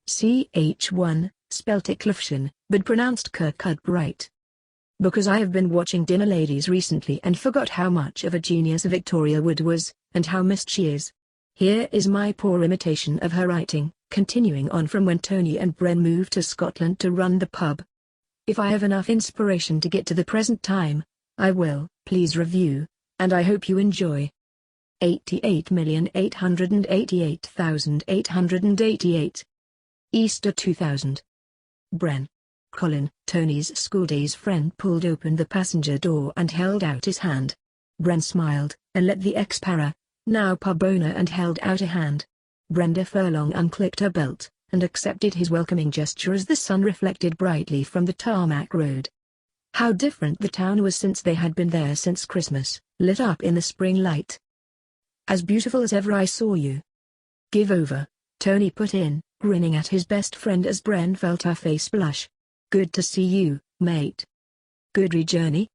ch1, Spelt Ecclefechan, but pronounced Kirkcudbright. Because I have been watching Dinner Ladies recently and forgot how much of a genius Victoria Wood was, and how missed she is. Here is my poor imitation of her writing, continuing on from when Tony and Bren moved to Scotland to run the pub. If I have enough inspiration to get to the present time, I will, please review, and I hope you enjoy. 88,888,888. Easter 2000. Bren. Colin, Tony's school days friend, pulled open the passenger door and held out his hand. Bren smiled, and let the ex-para, now pub owner, and held out a hand. Brenda Furlong unclicked her belt, and accepted his welcoming gesture as the sun reflected brightly from the tarmac road. How different the town was since they had been there since Christmas, lit up in the spring light. As beautiful as ever I saw you. Give over, Tony put in, grinning at his best friend as Bren felt her face blush. Good to see you, mate. Good journey?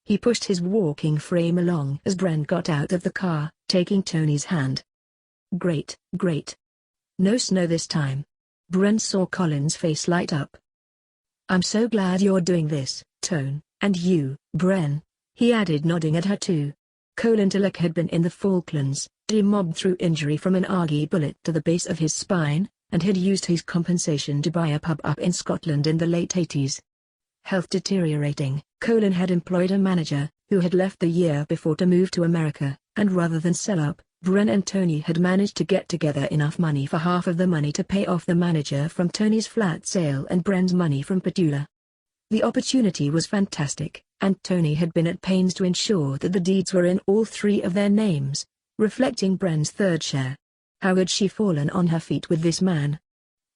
He pushed his walking frame along as Bren got out of the car, taking Tony's hand. Great. No snow this time. Bren saw Colin's face light up. I'm so glad you're doing this, Tone, and you, Bren, he added, nodding at her too. Colin Tillich had been in the Falklands, demobbed through injury from an Argy bullet to the base of his spine, and had used his compensation to buy a pub up in Scotland in the late 80s. Health deteriorating, Colin had employed a manager, who had left the year before to move to America, and rather than sell up, Bren and Tony had managed to get together enough money for half of the money to pay off the manager from Tony's flat sale and Bren's money from Petula. The opportunity was fantastic, and Tony had been at pains to ensure that the deeds were in all three of their names, reflecting Bren's third share. How had she fallen on her feet with this man?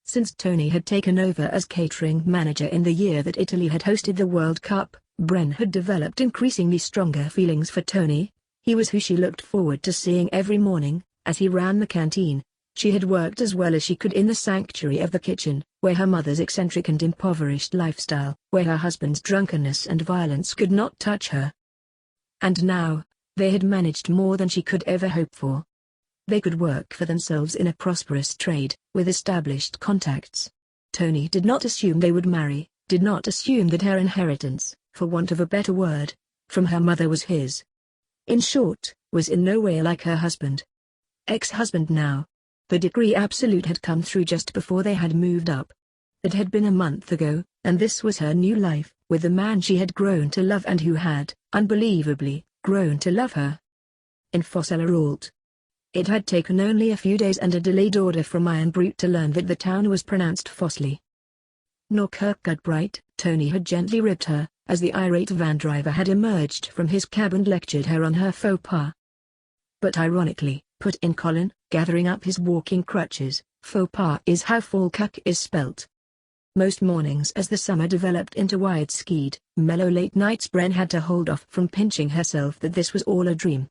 Since Tony had taken over as catering manager in the year that Italy had hosted the World Cup, Bren had developed increasingly stronger feelings for Tony. He was who she looked forward to seeing every morning, as he ran the canteen. She had worked as well as she could in the sanctuary of the kitchen, where her mother's eccentric and impoverished lifestyle, where her husband's drunkenness and violence could not touch her. And now, they had managed more than she could ever hope for. They could work for themselves in a prosperous trade, with established contacts. Tony did not assume they would marry, did not assume that her inheritance, for want of a better word, from her mother was his. In short, was in no way like her husband. Ex-husband now. The degree absolute had come through just before they had moved up. It had been a month ago, and this was her new life, with the man she had grown to love and who had, unbelievably, grown to love her. In Fossila. It had taken only a few days and a delayed order from Iron Brute to learn that the town was pronounced Fossley. Nor Kirkcudbright, Tony had gently ribbed her, as the irate van driver had emerged from his cab and lectured her on her faux pas. But ironically, put in Colin, gathering up his walking crutches, faux pas is how Falkirk is spelt. Most mornings as the summer developed into wide-skied, mellow late nights, Bren had to hold off from pinching herself that this was all a dream.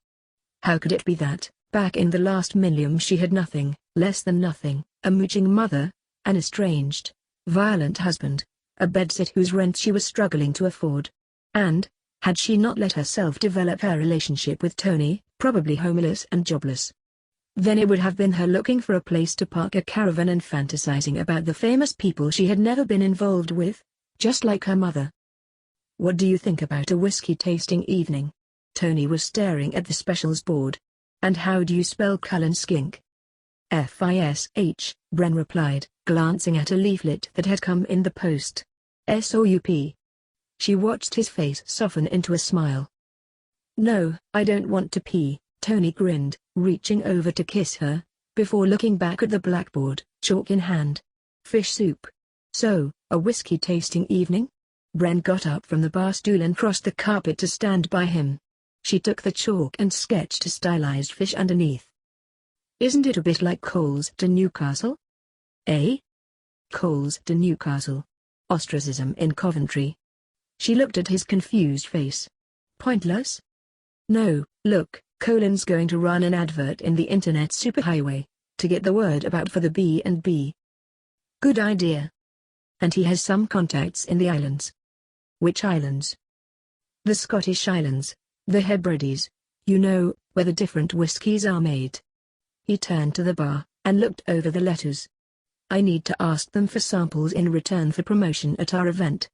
How could it be that, back in the last millennium, she had nothing, less than nothing, a mooching mother, an estranged, violent husband, a bedsit whose rent she was struggling to afford. And, had she not let herself develop her relationship with Tony, probably homeless and jobless? Then it would have been her looking for a place to park a caravan and fantasizing about the famous people she had never been involved with, just like her mother. What do you think about a whiskey tasting evening? Tony was staring at the specials board. And how do you spell Cullen skink? Fish, Bren replied, glancing at a leaflet that had come in the post. Soup. She watched his face soften into a smile. No, I don't want to pee, Tony grinned, reaching over to kiss her, before looking back at the blackboard, chalk in hand. Fish soup. So, a whiskey tasting evening? Bren got up from the bar stool and crossed the carpet to stand by him. She took the chalk and sketched a stylized fish underneath. Isn't it a bit like Coles to Newcastle? Eh? Coles to Newcastle. Ostracism in Coventry. She looked at his confused face. Pointless? No, look, Colin's going to run an advert in the internet superhighway, to get the word about for the B&B. Good idea. And he has some contacts in the islands. Which islands? The Scottish Islands. The Hebrides, you know, where the different whiskies are made. He turned to the bar, and looked over the letters. I need to ask them for samples in return for promotion at our event.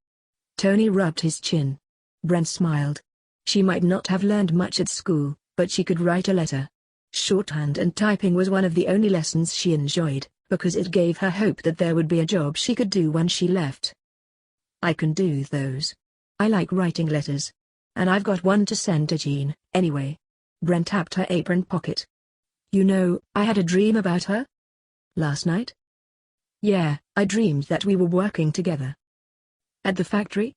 Tony rubbed his chin. Bren smiled. She might not have learned much at school, but she could write a letter. Shorthand and typing was one of the only lessons she enjoyed, because it gave her hope that there would be a job she could do when she left. I can do those. I like writing letters. And I've got one to send to Jean, anyway. Bren tapped her apron pocket. You know, I had a dream about her? Last night? Yeah, I dreamed that we were working together. At the factory?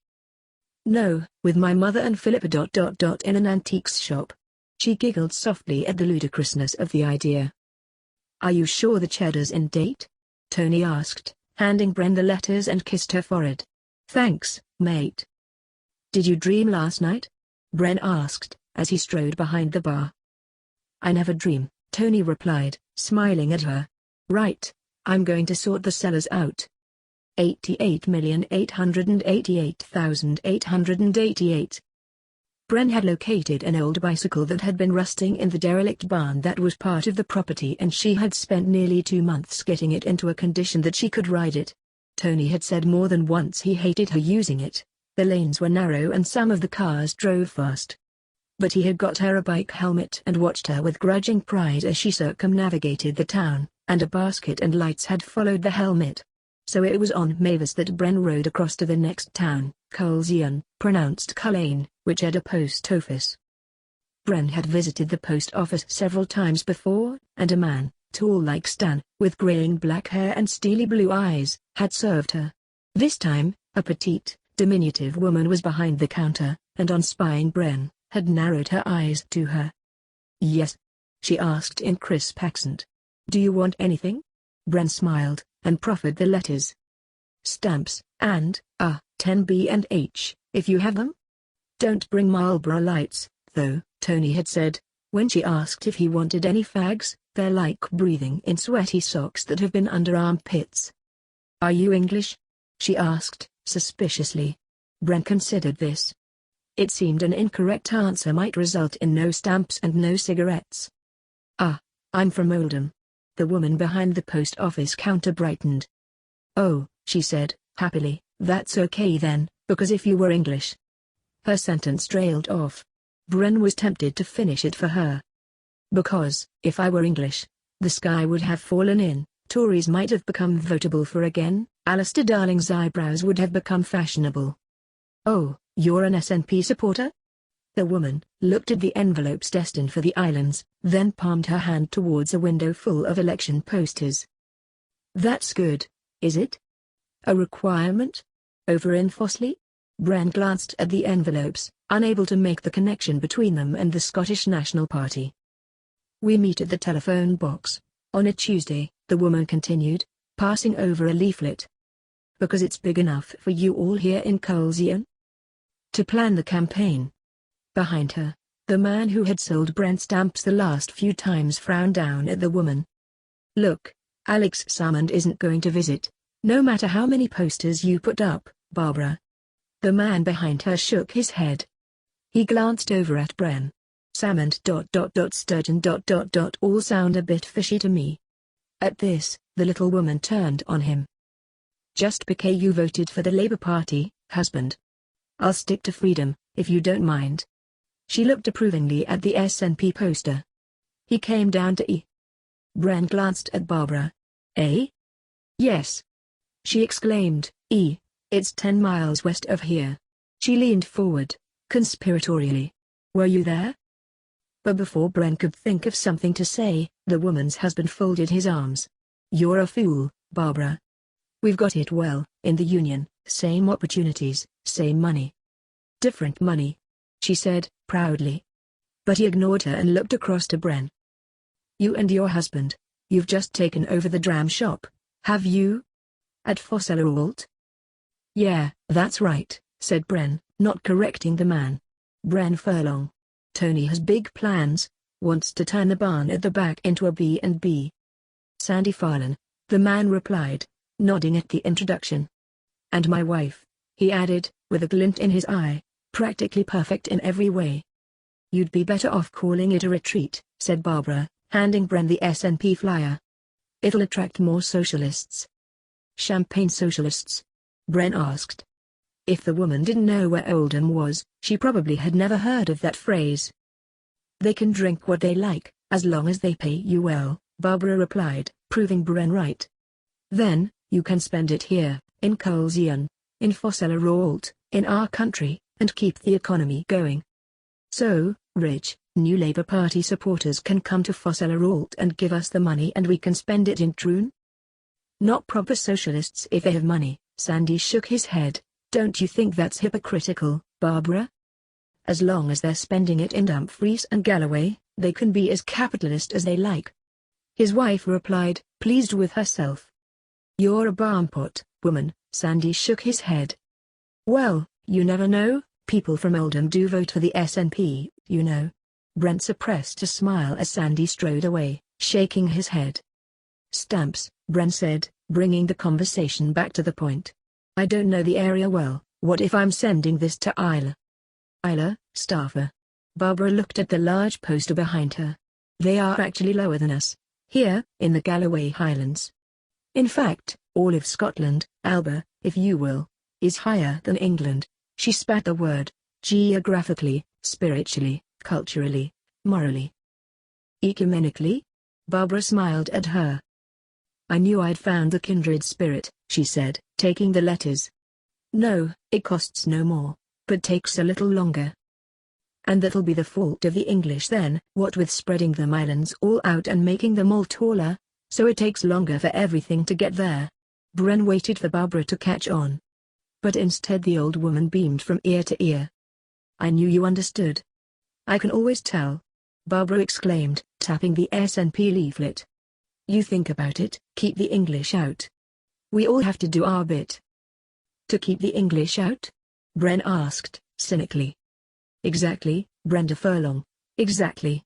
No, with my mother and Philippa in an antiques shop. She giggled softly at the ludicrousness of the idea. Are you sure the cheddar's in date? Tony asked, handing Bren the letters and kissed her forehead. Thanks, mate. Did you dream last night? Bren asked, as he strode behind the bar. I never dream, Tony replied, smiling at her. Right, I'm going to sort the sellers out. 88,888,888. Bren had located an old bicycle that had been rusting in the derelict barn that was part of the property, and she had spent nearly 2 months getting it into a condition that she could ride it. Tony had said more than once he hated her using it. The lanes were narrow and some of the cars drove fast. But he had got her a bike helmet and watched her with grudging pride as she circumnavigated the town, and a basket and lights had followed the helmet. So it was on Mavis that Bren rode across to the next town, Culzean, pronounced Culzean, which had a post office. Bren had visited the post office several times before, and a man, tall like Stan, with graying black hair and steely blue eyes, had served her. This time, a petite, diminutive woman was behind the counter, and on spying Bren, had narrowed her eyes to her. Yes? She asked in crisp accent. Do you want anything? Bren smiled, and proffered the letters. Stamps, and, 10B and H, if you have them? Don't bring Marlboro lights, though, Tony had said. When she asked if he wanted any fags, they're like breathing in sweaty socks that have been under armpits. Are you English? She asked, suspiciously. Bren considered this. It seemed an incorrect answer might result in no stamps and no cigarettes. I'm from Oldham. The woman behind the post office counter brightened. Oh, she said, happily, that's okay then, because if you were English. Her sentence trailed off. Bren was tempted to finish it for her. Because, if I were English, the sky would have fallen in, Tories might have become votable for again, Alistair Darling's eyebrows would have become fashionable. Oh, you're an SNP supporter? The woman looked at the envelopes destined for the islands, then palmed her hand towards a window full of election posters. That's good, is it? A requirement? Over in Fossley? Bren glanced at the envelopes, unable to make the connection between them and the Scottish National Party. We meet at the telephone box, on a Tuesday, the woman continued, passing over a leaflet. Because it's big enough for you all here in Culzean? To plan the campaign. Behind her, the man who had sold Bren stamps the last few times frowned down at the woman. Look, Alex Salmond isn't going to visit, no matter how many posters you put up, Barbara. The man behind her shook his head. He glanced over at Bren. Salmond Sturgeon all sound a bit fishy to me. At this, the little woman turned on him. Just because you voted for the Labour Party, husband. I'll stick to freedom, if you don't mind. She looked approvingly at the SNP poster. He came down to E. Bren glanced at Barbara. Eh? Yes. She exclaimed, E. It's 10 miles west of here. She leaned forward, conspiratorially. Were you there? But before Bren could think of something to say, the woman's husband folded his arms. You're a fool, Barbara. We've got it well, in the union, same opportunities, same money. Different money, she said, proudly. But he ignored her and looked across to Bren. You and your husband, you've just taken over the dram shop, have you? At Fosselleralt? Yeah, that's right, said Bren, not correcting the man. Bren Furlong. Tony has big plans, wants to turn the barn at the back into a B&B. Sandy Farlan, the man replied, nodding at the introduction. And my wife, he added, with a glint in his eye, practically perfect in every way. You'd be better off calling it a retreat, said Barbara, handing Bren the SNP flyer. It'll attract more socialists. Champagne socialists? Bren asked. If the woman didn't know where Oldham was, she probably had never heard of that phrase. They can drink what they like, as long as they pay you well, Barbara replied, proving Bren right. Then, you can spend it here, in Colzion, in Fossella in our country, and keep the economy going. So, rich, new Labour Party supporters can come to Fossella and give us the money and we can spend it in Troon? Not proper socialists if they have money, Sandy shook his head. Don't you think that's hypocritical, Barbara? As long as they're spending it in Dumfries and Galloway, they can be as capitalist as they like. His wife replied, pleased with herself. You're a barmpot, woman, Sandy shook his head. Well, you never know, people from Oldham do vote for the SNP, you know. Brent suppressed a smile as Sandy strode away, shaking his head. Stamps, Brent said, bringing the conversation back to the point. I don't know the area well, what if I'm sending this to Isla? Isla, Staffer. Barbara looked at the large poster behind her. They are actually lower than us, here, in the Galloway Highlands. In fact, all of Scotland, Alba, if you will, is higher than England. She spat the word, geographically, spiritually, culturally, morally. Ecumenically? Barbara smiled at her. I knew I'd found the kindred spirit, she said, taking the letters. No, it costs no more, but takes a little longer. And that'll be the fault of the English then, what with spreading them islands all out and making them all taller, so it takes longer for everything to get there. Bren waited for Barbara to catch on. But instead the old woman beamed from ear to ear. I knew you understood. I can always tell. Barbara exclaimed, tapping the SNP leaflet. You think about it, keep the English out. We all have to do our bit. To keep the English out? Bren asked, cynically. Exactly, Brenda Furlong, exactly.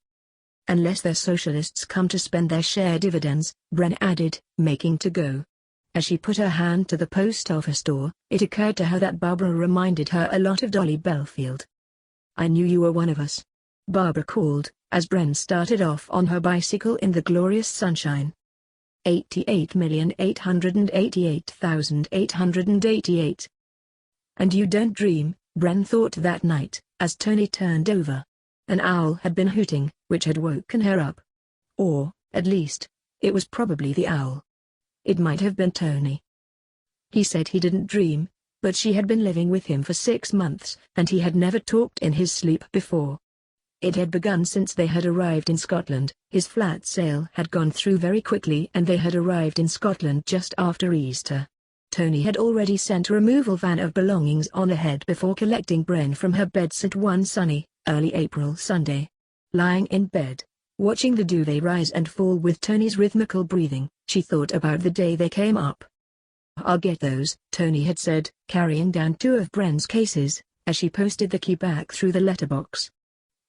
Unless their socialists come to spend their share dividends, Bren added, making to go. As she put her hand to the post office door, it occurred to her that Barbara reminded her a lot of Dolly Belfield. I knew you were one of us. Barbara called, as Bren started off on her bicycle in the glorious sunshine. 88,888,888. And you don't dream, Bren thought that night, as Tony turned over. An owl had been hooting, which had woken her up. Or, at least, it was probably the owl. It might have been Tony. He said he didn't dream, but she had been living with him for 6 months, and he had never talked in his sleep before. It had begun since they had arrived in Scotland. His flat sale had gone through very quickly and they had arrived in Scotland just after Easter. Tony had already sent a removal van of belongings on ahead before collecting Bren from her bedside one sunny, early April Sunday. Lying in bed, watching the duvet rise and fall with Tony's rhythmical breathing, she thought about the day they came up. I'll get those, Tony had said, carrying down 2 of Bren's cases, as she posted the key back through the letterbox.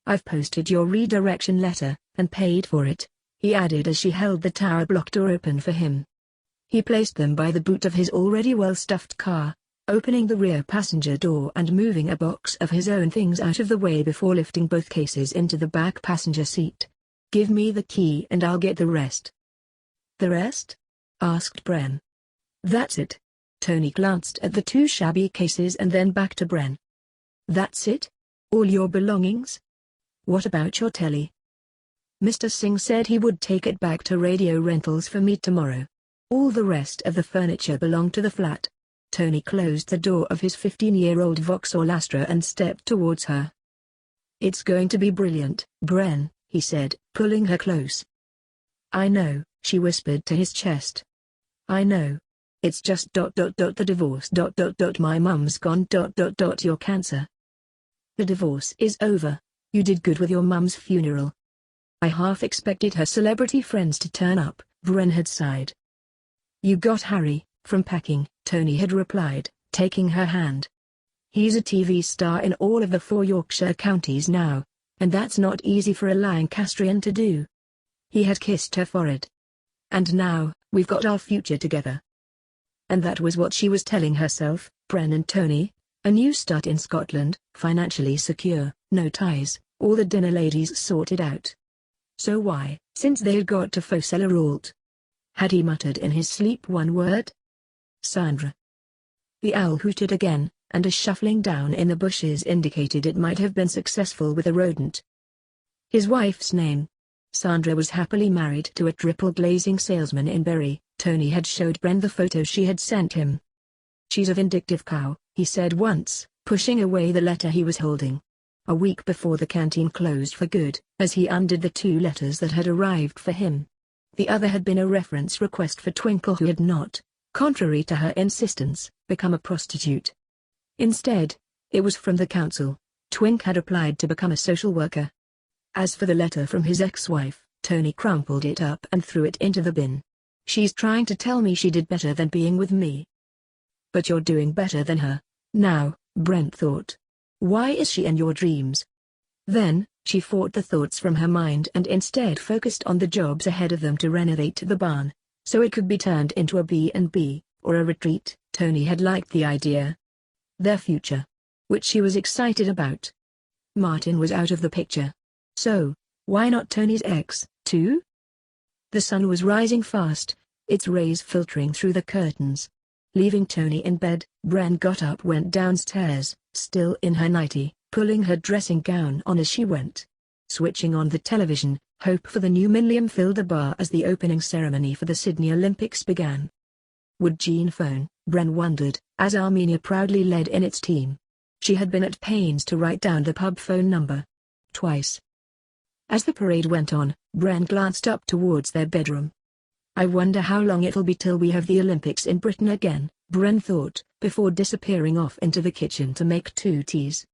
I've posted your redirection letter, and paid for it, he added as she held the tower block door open for him. He placed them by the boot of his already well-stuffed car, opening the rear passenger door and moving a box of his own things out of the way before lifting both cases into the back passenger seat. Give me the key and I'll get the rest. The rest? Asked Bren. That's it. Tony glanced at the 2 shabby cases and then back to Bren. That's it? All your belongings? What about your telly? Mr. Singh said he would take it back to radio rentals for me tomorrow. All the rest of the furniture belonged to the flat. Tony closed the door of his 15-year-old Vauxhall Astra and stepped towards her. It's going to be brilliant, Bren, he said, pulling her close. I know, she whispered to his chest. I know. It's just the divorce my mum's gone your cancer. The divorce is over. You did good with your mum's funeral. I half expected her celebrity friends to turn up, Bren had sighed. You got Harry, from packing, Tony had replied, taking her hand. He's a TV star in all of the 4 Yorkshire counties now, and that's not easy for a Lancastrian to do. He had kissed her forehead. And now, we've got our future together. And that was what she was telling herself, Bren and Tony, a new start in Scotland, financially secure, no ties, all the dinner ladies sorted out. So why, since they had got to Fossella, had he muttered in his sleep one word? Sandra. The owl hooted again, and a shuffling down in the bushes indicated it might have been successful with a rodent. His wife's name. Sandra was happily married to a triple glazing salesman in Bury. Tony had showed Bren the photo she had sent him. "She's a vindictive cow," he said once, pushing away the letter he was holding. A week before the canteen closed for good, as he undid the 2 letters that had arrived for him. The other had been a reference request for Twinkle, who had not, contrary to her insistence, become a prostitute. Instead, it was from the council. Twink had applied to become a social worker. As for the letter from his ex-wife, Tony crumpled it up and threw it into the bin. "She's trying to tell me she did better than being with me." "But you're doing better than her now," Brent thought. "Why is she in your dreams?" Then, she fought the thoughts from her mind and instead focused on the jobs ahead of them to renovate the barn, so it could be turned into a B&B, or a retreat. Tony had liked the idea. Their future, which she was excited about. Martin was out of the picture. So, why not Tony's ex, too? The sun was rising fast, its rays filtering through the curtains. Leaving Tony in bed, Bren got up, went downstairs, still in her nightie, pulling her dressing gown on as she went. Switching on the television, hope for the new millennium filled the bar as the opening ceremony for the Sydney Olympics began. Would Jean phone, Bren wondered, as Armenia proudly led in its team. She had been at pains to write down the pub phone number. Twice. As the parade went on, Bren glanced up towards their bedroom. "I wonder how long it'll be till we have the Olympics in Britain again," Bren thought, before disappearing off into the kitchen to make 2 teas.